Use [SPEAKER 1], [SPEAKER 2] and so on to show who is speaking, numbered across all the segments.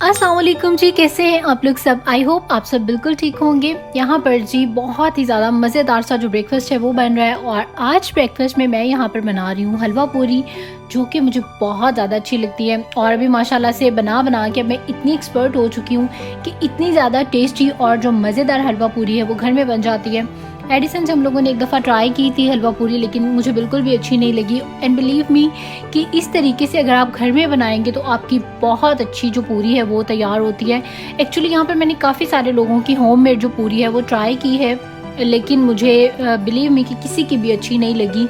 [SPEAKER 1] अस्सलाम वालेकुम जी, कैसे हैं आप लोग सब। आई होप आप सब बिल्कुल ठीक होंगे। यहाँ पर जी बहुत ही ज़्यादा मज़ेदार सा जो ब्रेकफास्ट है वो बन रहा है और आज ब्रेकफास्ट में मैं यहाँ पर बना रही हूँ हलवा पूरी, जो कि मुझे बहुत ज़्यादा अच्छी लगती है। और अभी माशाल्लाह से बना बना के मैं इतनी एक्सपर्ट हो चुकी हूँ कि इतनी ज़्यादा टेस्टी और जो मज़ेदार हलवा पूरी है वो घर में बन जाती है। एडिसन से हम लोगों ने एक दफ़ा ट्राई की थी हलवा पूरी, लेकिन मुझे बिल्कुल भी अच्छी नहीं लगी। एंड बिलीव मी कि इस तरीके से अगर आप घर में बनाएंगे तो आपकी बहुत अच्छी जो पूरी है वो तैयार होती है। एक्चुअली यहाँ पर मैंने काफ़ी सारे लोगों की होममेड जो पूरी है वो ट्राई की है, लेकिन मुझे बिलीव मी कि किसी की भी अच्छी नहीं लगी।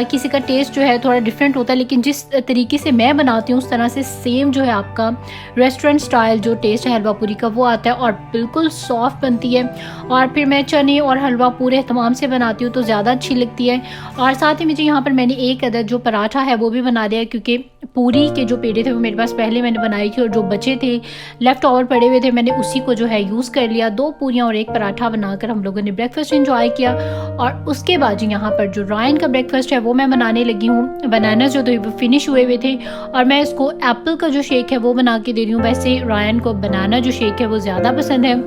[SPEAKER 1] किसी का टेस्ट जो है थोड़ा डिफरेंट होता है, लेकिन जिस तरीके से मैं बनाती हूँ उस तरह से सेम जो है आपका रेस्टोरेंट स्टाइल जो टेस्ट है हलवा पूरी का वो आता है और बिल्कुल सॉफ्ट बनती है। और फिर मैं चने और हलवा पूरे तमाम से बनाती हूँ तो ज़्यादा अच्छी लगती है। और साथ ही मुझे यहाँ पर मैंने एक अदद जो पराठा है वो भी बना दिया, क्योंकि पूरी के जो पेड़े थे वो मेरे पास पहले मैंने बनाई थी और जो बचे थे लेफ़्ट ओवर पड़े हुए थे मैंने उसी को जो है यूज़ कर लिया। 2 पूरियाँ और 1 पराठा बनाकर हम लोगों ने ब्रेकफास्ट एंजॉय किया। और उसके बाद जी यहाँ पर जो रायन का ब्रेकफास्ट है वो मैं बनाने लगी हूँ। बनाना जो थे वो फिनिश हुए हुए थे और मैं इसको एप्पल का जो शेक है वो बना के दे रही हूँ। वैसे रायन को बनाना जो शेक है वो ज़्यादा पसंद है।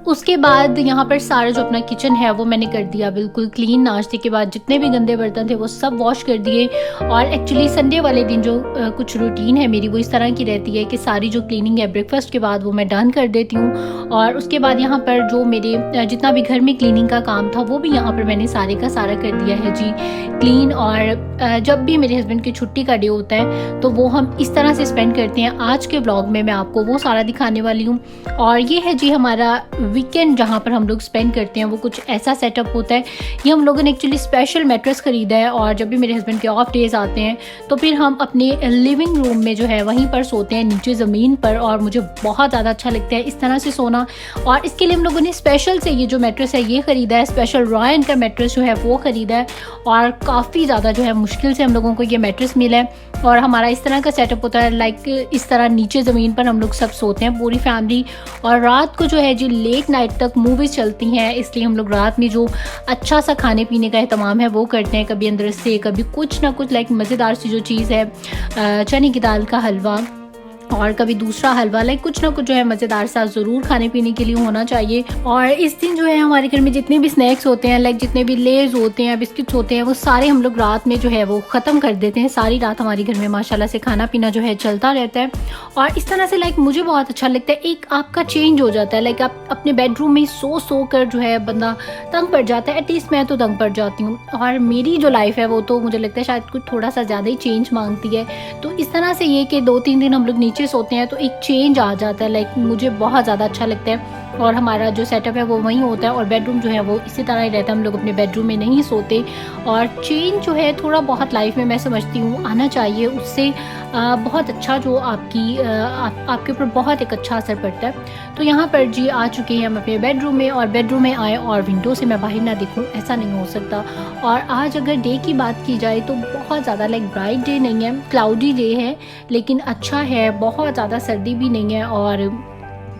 [SPEAKER 1] उसके बाद यहाँ पर सारा जो अपना किचन है वो मैंने कर दिया बिल्कुल क्लीन। नाश्ते के बाद जितने भी गंदे बर्तन थे वो सब वॉश कर दिए। और एक्चुअली संडे वाले दिन जो कुछ रूटीन है मेरी वो इस तरह की रहती है कि सारी जो क्लीनिंग है ब्रेकफास्ट के बाद वो मैं डन कर देती हूँ। और उसके बाद यहाँ पर जो मेरे जितना भी घर में क्लीनिंग का काम था वो भी यहाँ पर मैंने सारे का सारा कर दिया है जी क्लीन। और जब भी मेरे हस्बैंड की छुट्टी का डे होता है तो वो हम इस तरह से स्पेंड करते हैं। आज के ब्लॉग में मैं आपको वो सारा दिखाने वाली हूँ। और ये है जी हमारा वीकेंड जहाँ पर हम लोग स्पेंड करते हैं, वो कुछ ऐसा सेटअप होता है। ये हम लोगों ने एक्चुअली स्पेशल मैट्रेस खरीदा है और जब भी मेरे हस्बैंड के ऑफ डेज आते हैं तो फिर हम अपने लिविंग रूम में जो है वहीं पर सोते हैं, नीचे ज़मीन पर। और मुझे बहुत ज़्यादा अच्छा लगता है इस तरह से सोना। और इसके लिए हम लोगों ने स्पेशल से ये जो मैट्रेस है ये ख़रीदा है। स्पेशल रायन का मैट्रेस जो है वो ख़रीदा है और काफ़ी ज़्यादा जो है मुश्किल से हम लोगों को ये मैट्रेस मिला है। और हमारा इस तरह का सेटअप होता है, लाइक इस तरह नीचे ज़मीन पर हम लोग सब सोते हैं पूरी फैमिली। और रात को जो है जी लेट नाइट तक मूवीज़ चलती हैं, इसलिए हम लोग रात में जो अच्छा सा खाने पीने का एहतमाम है वो करते हैं। कभी अंदर से कभी कुछ ना कुछ, लाइक मज़ेदार सी जो चीज़ है चने की दाल का हलवा और कभी दूसरा हलवा, लाइक कुछ ना कुछ जो है मज़ेदार सा ज़रूर खाने पीने के लिए होना चाहिए। और इस दिन जो है हमारे घर में जितने भी स्नैक्स होते हैं, लाइक जितने भी लेज़ होते हैं, बिस्किट्स होते हैं, वो सारे हम लोग रात में जो है वो ख़त्म कर देते हैं। सारी रात हमारे घर में माशाल्लाह से खाना पीना जो है चलता रहता है। और इस तरह से लाइक मुझे बहुत अच्छा लगता है। एक आपका चेंज हो जाता है, लाइक आप अपने बेडरूम में सो कर जो है बंदा तंग पड़ जाता है। एटलीस्ट मैं तो तंग पड़ जाती हूँ। और मेरी जो लाइफ है वो तो मुझे लगता है शायद कुछ थोड़ा सा ज़्यादा ही चेंज मांगती है। तो इस तरह से ये कि 2-3 दिन हम लोग नीचे सोते हैं तो एक चेंज आ जाता है, लाइक मुझे बहुत ज़्यादा अच्छा लगता है। और हमारा जो सेटअप है वो वहीं होता है और बेडरूम जो है वो इसी तरह ही रहता है। हम लोग अपने बेडरूम में नहीं सोते। और चेंज जो है थोड़ा बहुत लाइफ में मैं समझती हूँ आना चाहिए, उससे बहुत अच्छा जो आपके ऊपर बहुत एक अच्छा असर पड़ता है। तो यहाँ पर जी आ चुके हैं हम अपने बेडरूम में और बेडरूम में आए और विंडो से मैं बाहर ना देखूँ, ऐसा नहीं हो सकता। और आज अगर डे की बात की जाए तो बहुत ज़्यादा लाइक ब्राइट डे नहीं है, क्लाउडी डे है, लेकिन अच्छा है। बहुत ज़्यादा सर्दी भी नहीं है और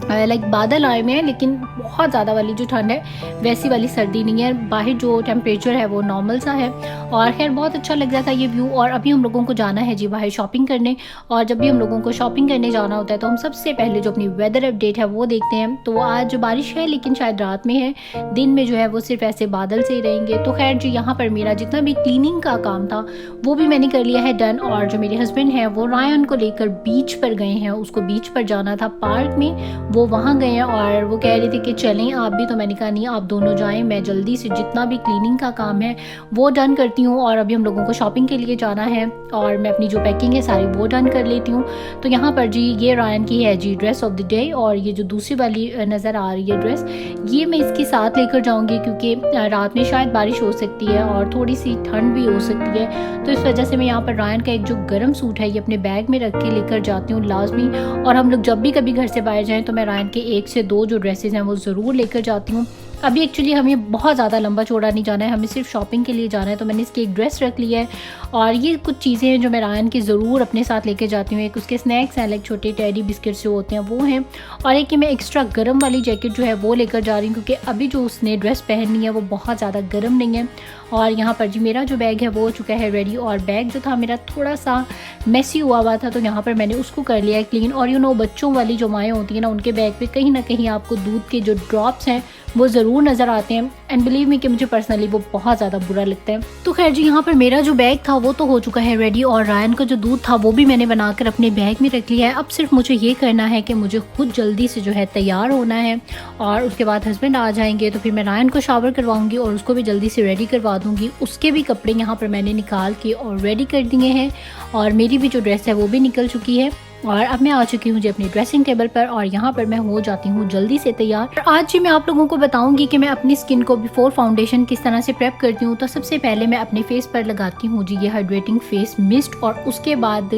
[SPEAKER 1] लाइक बादल आए हुए हैं, लेकिन बहुत ज़्यादा वाली जो ठंड है वैसी वाली सर्दी नहीं है। बाहर जो टेम्परेचर है वो नॉर्मल सा है। और खैर बहुत अच्छा लग रहा था ये व्यू। और अभी हम लोगों को जाना है जी बाहर शॉपिंग करने। और जब भी हम लोगों को शॉपिंग करने जाना होता है तो हम सबसे पहले जो अपनी वेदर अपडेट है वो देखते हैं। तो आज बारिश है लेकिन शायद रात में है, दिन में जो है वो सिर्फ ऐसे बादल से ही रहेंगे। तो खैर जी यहाँ पर मेरा जितना भी क्लीनिंग का काम था वो भी मैंने कर लिया है डन। और जो मेरे हस्बैंड हैं वो रायन को लेकर बीच पर गए हैं, उसको बीच पर जाना था पार्क में, वो वहाँ गए हैं। और वो कह रहे थे कि चलें आप भी, तो मैंने कहा नहीं आप दोनों जाएं, मैं जल्दी से जितना भी क्लीनिंग का काम है वो डन करती हूँ। और अभी हम लोगों को शॉपिंग के लिए जाना है और मैं अपनी जो पैकिंग है सारी वो डन कर लेती हूँ। तो यहाँ पर जी ये रायन की है जी ड्रेस ऑफ द डे। और ये जो दूसरी वाली नज़र आ रही है ड्रेस, ये मैं इसके साथ लेकर जाऊँगी क्योंकि रात में शायद बारिश हो सकती है और थोड़ी सी ठंड भी हो सकती है। तो इस वजह से मैं यहाँ पर रायन का एक जो गर्म सूट है ये अपने बैग में रख के लेकर जाती हूँ लाजमी। और हम लोग जब भी कभी घर से बाहर जाएँ तो मैं रायन के 1 से 2 जो ड्रेसेस हैं वो ज़रूर लेकर जाती हूँ। अभी एक्चुअली हमें बहुत ज़्यादा लंबा चौड़ा नहीं जाना है, हमें सिर्फ शॉपिंग के लिए जाना है, तो मैंने इसकी एक ड्रेस रख ली है। और ये कुछ चीज़ें हैं जो मैं रायन की ज़रूर अपने साथ लेके जाती हूँ। एक उसके स्नैक्स हैं, लाइक छोटे टेडी बिस्किट्स जो होते हैं वो हैं, और एक कि मैं एक्स्ट्रा गर्म वाली जैकेट जो है वो लेकर जा रही हूँ, क्योंकि अभी जो उसने ड्रेस पहननी है वो बहुत ज़्यादा गर्म नहीं है। और यहाँ पर जी मेरा जो बैग है वो हो चुका है रेडी, और बैग जो था मेरा थोड़ा सा मेसी हुआ था, तो यहाँ पर मैंने उसको कर लिया है क्लीन। और बच्चों वाली जो माएँ होती हैं ना, उनके बैग पे कहीं ना कहीं आपको दूध के जो ड्रॉप्स हैं वो ज़रूर नज़र आते हैं, एंड बिलीव मी कि मुझे पर्सनली वो बहुत ज़्यादा बुरा लगता है। तो खैर जी, यहाँ पर मेरा जो बैग था वो तो हो चुका है रेडी, और रायन का जो दूध था वो भी मैंने बनाकर अपने बैग में रख लिया है। अब सिर्फ मुझे ये करना है कि मुझे खुद जल्दी से जो है तैयार होना है, और उसके बाद हस्बैंड आ जाएंगे तो फिर मैं रायन को शावर करवाऊंगी और उसको भी जल्दी से रेडी करवा दूंगी। उसके भी कपड़े यहाँ पर मैंने निकाल के और रेडी कर दिए हैं, और मेरी भी जो ड्रेस है वो भी निकल चुकी है। और अब मैं आ चुकी हूँ जी अपनी ड्रेसिंग टेबल पर, और यहाँ पर मैं हो जाती हूँ जल्दी से तैयार। आज जी मैं आप लोगों को बताऊंगी कि मैं अपनी स्किन को बिफोर फाउंडेशन किस तरह से प्रेप करती हूँ। तो सबसे पहले मैं अपने फेस पर लगाती हूँ जी ये हाइड्रेटिंग फेस मिस्ट, और उसके बाद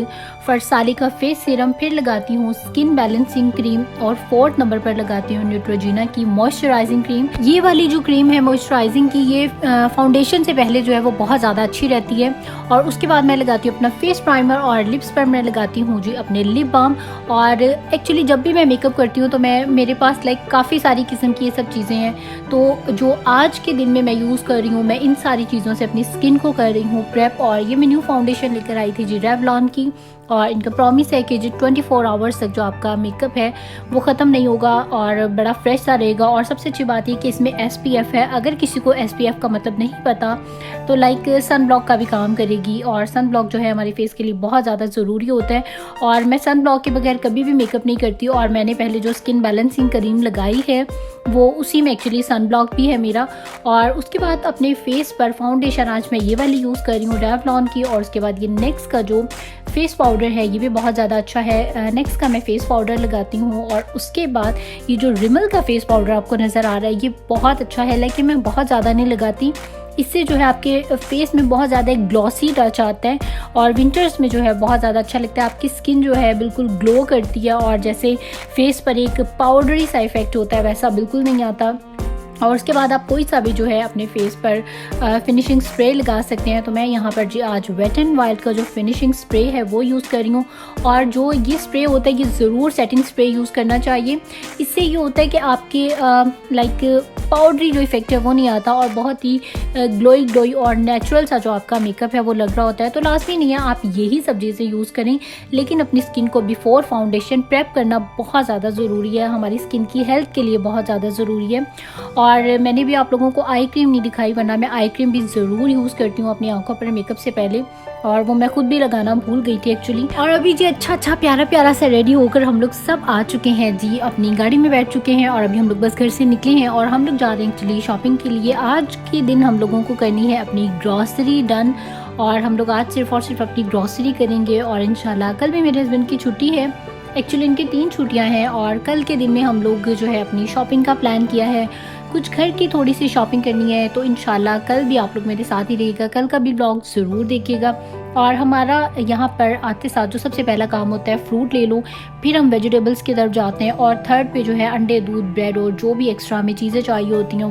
[SPEAKER 1] फरसाली का फेस सीरम, फिर लगाती हूँ स्किन बैलेंसिंग क्रीम, और 4th नंबर पर लगाती हूँ न्यूट्रोजिना की मॉइस्चराइजिंग क्रीम। ये वाली जो क्रीम है मॉइस्चराइजिंग की, ये फाउंडेशन से पहले जो है वो बहुत ज़्यादा अच्छी रहती है। और उसके बाद मैं लगाती हूँ अपना फेस प्राइमर, और लिप्स पर मैं लगाती हूँ जी अपने लिप बाम। और एक्चुअली जब भी मैं मेकअप करती हूँ तो मेरे पास लाइक काफ़ी सारी किस्म की ये सब चीज़ें हैं, तो जो आज के दिन में मैं यूज़ कर रही हूँ, मैं इन सारी चीज़ों से अपनी स्किन को कर रही हूँ प्रेप। और ये मैं न्यू फाउंडेशन लेकर आई थी जी रेवलॉन की, और इनका प्रॉमिस है कि जी 24 आवर्स तक जो आपका मेकअप है वो ख़त्म नहीं होगा और बड़ा फ्रेश सा रहेगा। और सबसे अच्छी बात ये कि इसमें SPF है। अगर किसी को SPF का मतलब नहीं पता तो लाइक सन ब्लॉक का भी काम करेगी, और सन ब्लॉक जो है हमारे फेस के लिए बहुत ज़्यादा ज़रूरी होता है। और मैं सन ब्लॉक के बगैर कभी भी मेकअप नहीं करती, और मैंने पहले जो स्किन बैलेंसिंग क्रीम लगाई है वो उसी में एक्चुअली सन ब्लॉक भी है मेरा। और उसके बाद अपने फेस पर फाउंडेशन आज मैं ये वाली यूज़ कर रही हूँ रेवलॉन की, और उसके बाद ये नेक्स्ट का जो फेस पाउडर है ये भी बहुत ज़्यादा अच्छा है। नेक्स्ट का मैं फेस पाउडर लगाती हूँ, और उसके बाद ये जो रिमल का फेस पाउडर आपको नज़र आ रहा है ये बहुत अच्छा है, लेकिन मैं बहुत ज़्यादा नहीं लगाती। इससे जो है आपके फेस में बहुत ज़्यादा एक ग्लॉसी टच आता है, और विंटर्स में जो है बहुत ज़्यादा अच्छा लगता है। आपकी स्किन जो है बिल्कुल ग्लो करती है, और जैसे फेस पर एक पाउडरी सा इफेक्ट होता है वैसा बिल्कुल नहीं आता। और उसके बाद आप कोई सा भी जो है अपने फेस पर फिनिशिंग स्प्रे लगा सकते हैं। तो मैं यहाँ पर जी आज वेट एंड वाइल्ड का जो फिनिशिंग स्प्रे है वो यूज़ कर रही हूँ, और जो ये स्प्रे होता है ये ज़रूर सेटिंग स्प्रे यूज़ करना चाहिए। इससे ये होता है कि आपके लाइक पाउडरी जो इफेक्ट है वो नहीं आता, और बहुत ही ग्लोई और नेचुरल सा जो आपका मेकअप है वो लग रहा होता है। तो लाजमी नहीं है आप यही सब चीज़ें यूज़ करें, लेकिन अपनी स्किन को बिफोर फाउंडेशन प्रेप करना बहुत ज़्यादा ज़रूरी है, हमारी स्किन की हेल्थ के लिए बहुत ज़्यादा ज़रूरी है। और मैंने भी आप लोगों को आई क्रीम नहीं दिखाई, वरना मैं आई क्रीम भी ज़रूर यूज़ करती हूँ अपनी आंखों पर मेकअप से पहले, और वो मैं खुद भी लगाना भूल गई थी एक्चुअली। और अभी जी अच्छा प्यारा से रेडी होकर हम लोग सब आ चुके हैं जी, अपनी गाड़ी में बैठ चुके हैं, और अभी हम लोग बस घर से निकले हैं और हम लोग जा रहे हैं एक्चुअली शॉपिंग के लिए। आज के दिन हम लोगों को करनी है अपनी ग्रॉसरी डन, और हम लोग आज सिर्फ और सिर्फ अपनी ग्रॉसरी करेंगे। और इंशाल्लाह कल भी मेरे हस्बैंड की छुट्टी है, एक्चुअली इनकी 3 छुट्टियां हैं, और कल के दिन में हम लोग जो है अपनी शॉपिंग का प्लान किया है। कुछ घर की थोड़ी सी शॉपिंग करनी है, तो इंशाल्लाह कल भी आप लोग मेरे साथ ही रहिएगा, कल का भी ब्लॉग ज़रूर देखिएगा। और हमारा यहाँ पर आते साथ जो सबसे पहला काम होता है फ्रूट ले लो, फिर हम वेजिटेबल्स की तरफ जाते हैं, और थर्ड पे जो है अंडे, दूध, ब्रेड और जो भी एक्स्ट्रा में चीज़ें चाहिए होती हैं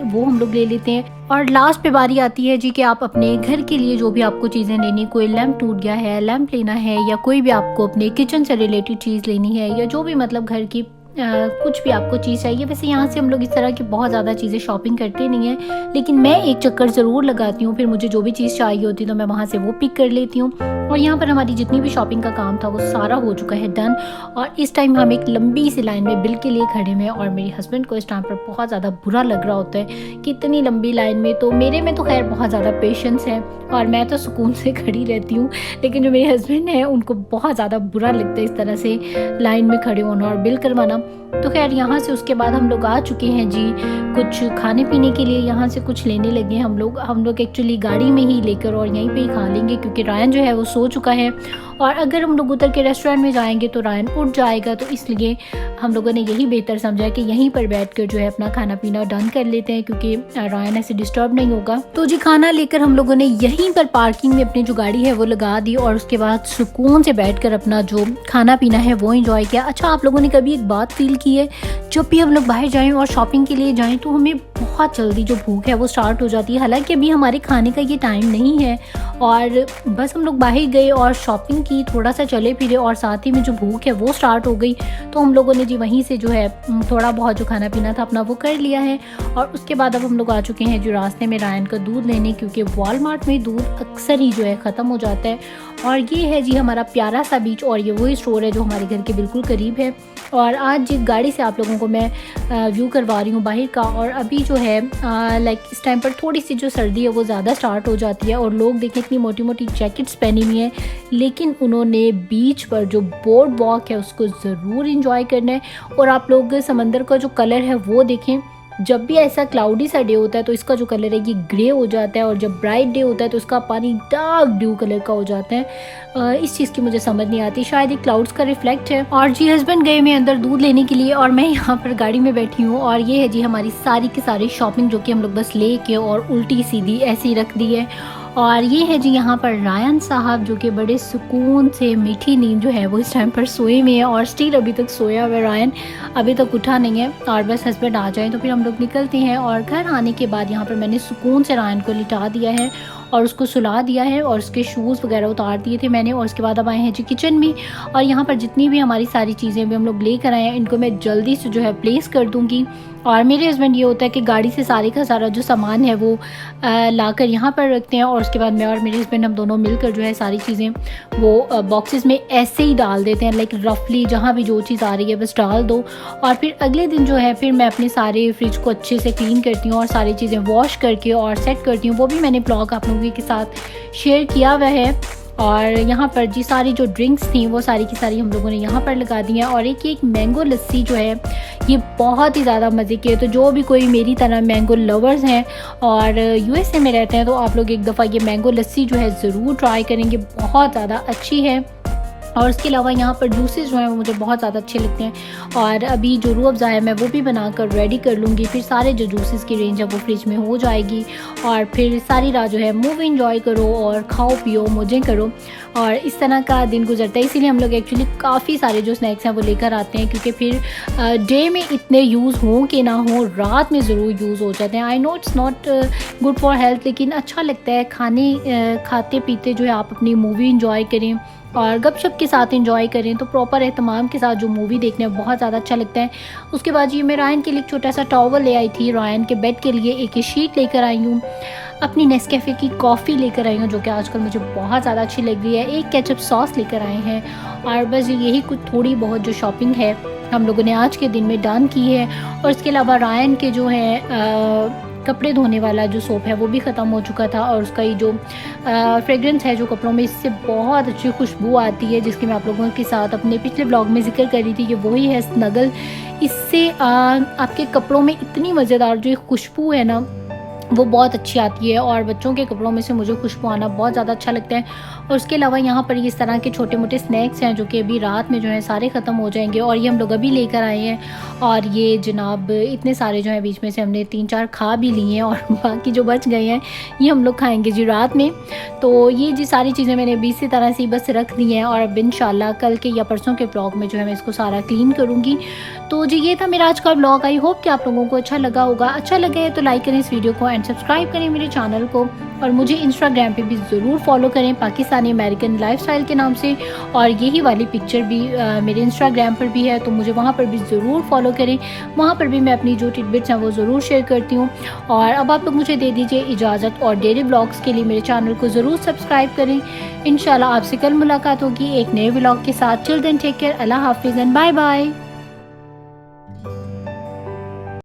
[SPEAKER 1] वो हम लोग ले लेते हैं। और लास्ट पे बारी आती है जी कि आप अपने घर के लिए जो भी आपको चीज़ें लेनी, कोई लैंप टूट गया है, लैंप लेना है, या कोई भी आपको अपने किचन से रिलेटेड चीज़ लेनी है, या जो भी मतलब घर की कुछ भी आपको चीज़ चाहिए। वैसे यहाँ से हम लोग इस तरह की बहुत ज़्यादा चीज़ें शॉपिंग करते नहीं हैं, लेकिन मैं एक चक्कर ज़रूर लगाती हूँ, फिर मुझे जो भी चीज़ चाहिए होती है तो मैं वहाँ से वो पिक कर लेती हूँ। और यहाँ पर हमारी जितनी भी शॉपिंग का काम था वो सारा हो चुका है डन, और इस टाइम हम एक लंबी सी लाइन में बिल के लिए खड़े हुए हैं, और मेरे हस्बैंड को इस टाइम पर बहुत ज़्यादा बुरा लग रहा होता है कि इतनी लंबी लाइन में। तो मेरे में तो खैर बहुत ज़्यादा पेशेंस है और मैं तो सुकून से खड़ी रहती हूँ, लेकिन जो मेरे हस्बैंड हैं उनको बहुत ज़्यादा बुरा लगता है इस तरह से लाइन में खड़े होना और बिल करवाना। तो खैर यहाँ से उसके बाद हम लोग आ चुके हैं जी कुछ खाने पीने के लिए, यहाँ से कुछ लेने लगे हैं हम लोग एक्चुअली गाड़ी में ही लेकर और यहीं पे ही खा लेंगे, क्योंकि रायन जो है वो सो चुका है और अगर हम लोग उतर के रेस्टोरेंट में जाएंगे तो रायन उठ जाएगा, तो इसलिए हम लोगों ने यही बेहतर समझा कि यहीं पर बैठकर जो है अपना खाना पीना डन कर लेते हैं, क्योंकि रायन ऐसे डिस्टर्ब नहीं होगा। तो जी खाना लेकर हम लोगों ने यहीं पर पार्किंग में अपनी जो गाड़ी है वो लगा दी और उसके बाद सुकून से बैठकर अपना जो खाना पीना है वो एंजॉय किया। अच्छा, आप लोगों ने कभी एक बात फील की है, जब भी हम लोग बाहर जाएं और शॉपिंग के लिए जाएं तो हमें बहुत जल्दी जो भूख है वो स्टार्ट हो जाती है। हालांकि अभी हमारे खाने का ये टाइम नहीं है और बस हम लोग बाहर गए और शॉपिंग की, थोड़ा सा चले फिरे और साथ ही में जो भूख है वो स्टार्ट हो गई। तो हम लोगों ने जी वहीं से जो है थोड़ा बहुत जो खाना पीना था अपना वो कर लिया है। और उसके बाद अब हम लोग आ चुके हैं जो रास्ते में रायन का दूध लेने, क्योंकि वॉलमार्ट में दूध अक्सर ही जो है ख़त्म हो जाता है। और ये है जी हमारा प्यारा सा बीच और ये वही स्टोर है जो हमारे घर के बिल्कुल करीब है। और आज जी गाड़ी से आप लोगों को मैं व्यू करवा रही हूँ बाहर का। और अभी जो है लाइक इस टाइम पर थोड़ी सी जो सर्दी है वो ज़्यादा स्टार्ट हो जाती है और लोग देखें इतनी मोटी मोटी जैकेट्स पहनी हुई हैं, लेकिन उन्होंने बीच पर जो बोर्ड वॉक है उसको ज़रूर इंजॉय करना है। और आप लोग समंदर का जो कलर है वो देखें, जब भी ऐसा क्लाउडी सा डे होता है तो इसका जो कलर है ये ग्रे हो जाता है और जब ब्राइट डे होता है तो इसका पानी डार्क ब्लू कलर का हो जाता है। इस चीज़ की मुझे समझ नहीं आती, शायद ये क्लाउड्स का रिफ्लेक्ट है। और जी हस्बैंड गए मैं अंदर दूध लेने के लिए और मैं यहाँ पर गाड़ी में बैठी हूँ। और ये है जी हमारी सारी की सारी शॉपिंग जो कि हम लोग बस ले के और उल्टी सीधी ऐसे ही रख दी है। और ये है जी यहाँ पर रायन साहब जो कि बड़े सुकून से मीठी नींद जो है वो इस टाइम पर सोए में है और स्टिल अभी तक सोया हुआ रायन अभी तक उठा नहीं है। और बस हस्बैंड आ जाए तो फिर हम लोग निकलते हैं। और घर आने के बाद यहाँ पर मैंने सुकून से रायन को लिटा दिया है और उसको सुला दिया है और उसके शूज़ वगैरह उतार दिए थे मैंने। और उसके बाद अब आए हैं जी किचन में और यहाँ पर जितनी भी हमारी सारी चीज़ें भी हम लोग लेकर आए हैं इनको मैं जल्दी से जो है प्लेस कर दूँगी। और मेरे हस्बैंड ये होता है कि गाड़ी से सारे का सारा जो सामान है वो लाकर यहाँ पर रखते हैं और उसके बाद मैं और मेरे हस्बैंड हम दोनों मिलकर जो है सारी चीज़ें वो बॉक्सेस में ऐसे ही डाल देते हैं, लाइक रफली जहाँ भी जो चीज़ आ रही है बस डाल दो। और फिर अगले दिन जो है फिर मैं अपने सारे फ्रिज को अच्छे से क्लीन करती हूँ और सारी चीज़ें वॉश करके और सेट करती हूँ। वो भी मैंने ब्लॉग आप लोगों के साथ शेयर किया हुआ है। और यहाँ पर जी सारी जो ड्रिंक्स थी वो सारी की सारी हम लोगों ने यहाँ पर लगा दी हैं। और एक मैंगो लस्सी जो है ये बहुत ही ज़्यादा मज़े की है। तो जो भी कोई मेरी तरह मैंगो लवर्स हैं और यूएसए में रहते हैं तो आप लोग एक दफ़ा ये मैंगो लस्सी जो है ज़रूर ट्राई करेंगे, बहुत ज़्यादा अच्छी है। और उसके अलावा यहाँ पर जूसेस जो हैं वो मुझे बहुत ज़्यादा अच्छे लगते हैं। और अभी जो रूह अफ़ज़ा है मैं वो भी बनाकर रेडी कर लूँगी, फिर सारे जो जूसेस की रेंज है वो फ्रिज में हो जाएगी। और फिर सारी रात जो है मूवी इंजॉय करो और खाओ पियो मौजें करो। और इस तरह का दिन गुजरता है, इसीलिए हम लोग एक्चुअली काफ़ी सारे जो स्नैक्स हैं वो लेकर आते हैं, क्योंकि फिर डे में इतने यूज़ हों कि ना हो रात में ज़रूर यूज़ हो जाते हैं। I know it's not good for health, लेकिन अच्छा लगता है खाते पीते जो है आप अपनी मूवी इंजॉय करें और गपशप के साथ एंजॉय करें। तो प्रॉपर एहतमाम के साथ जो मूवी देखने में बहुत ज़्यादा अच्छा लगता है। उसके बाद ये मैं रायन के लिए एक छोटा सा टॉवल ले आई थी, रायन के बेड के लिए एक शीट लेकर आई हूँ, अपनी नेस्कैफ़े की कॉफ़ी लेकर आई हूँ जो कि आजकल मुझे बहुत ज़्यादा अच्छी लग रही है, एक केचप सॉस लेकर आए हैं। और बस यही कुछ थोड़ी बहुत जो शॉपिंग है हम लोगों ने आज के दिन में डन की है। और इसके अलावा रायन के जो है कपड़े धोने वाला जो सोप है वो भी ख़त्म हो चुका था और उसका ये जो फ्रेगरेंस है जो कपड़ों में, इससे बहुत अच्छी खुशबू आती है, जिसकी मैं आप लोगों के साथ अपने पिछले ब्लॉग में जिक्र कर रही थी कि वही है स्नगल। इससे आपके कपड़ों में इतनी मज़ेदार जो खुशबू है ना वो बहुत अच्छी आती है। और बच्चों के कपड़ों में से मुझे खुशबू आना बहुत ज़्यादा अच्छा लगता है। और उसके अलावा यहाँ पर इस तरह के छोटे मोटे स्नैक्स हैं जो कि अभी रात में जो है सारे ख़त्म हो जाएंगे और ये हम लोग अभी लेकर आए हैं। और ये जनाब इतने सारे जो हैं बीच में से हमने 3-4 खा भी लिए हैं और बाकी जो बच गए हैं ये हम लोग खाएँगे जी रात में। तो ये जी सारी चीज़ें मैंने अभी इसी तरह से बस रख दी हैं और अब इंशाल्लाह कल के या परसों के ब्लॉग में जो है मैं इसको सारा क्लीन करूँगी। तो जी ये था मेरा आज का ब्लॉग। आई होप कि आप लोगों को अच्छा लगा होगा। अच्छा लगे है तो लाइक करें इस वीडियो को एंड सब्सक्राइब करें मेरे चैनल को। और मुझे इंस्टाग्राम पे भी ज़रूर फॉलो करें पाकिस्तानी अमेरिकन लाइफस्टाइल के नाम से। और यही वाली पिक्चर भी मेरे इंस्टाग्राम पर भी है तो मुझे वहाँ पर भी ज़रूर फॉलो करें। वहाँ पर भी मैं अपनी जो टिडबिट्स हैं वो ज़रूर शेयर करती हूँ। और अब आप लोग मुझे दे दीजिए इजाज़त और डेली ब्लॉग्स के लिए मेरे चैनल को ज़रूर सब्सक्राइब करें। इंशाल्लाह आपसे कल मुलाकात होगी एक नए ब्लॉग के साथ। टिल देन टेक केयर, अल्लाह हाफिज़ एंड बाय बाय।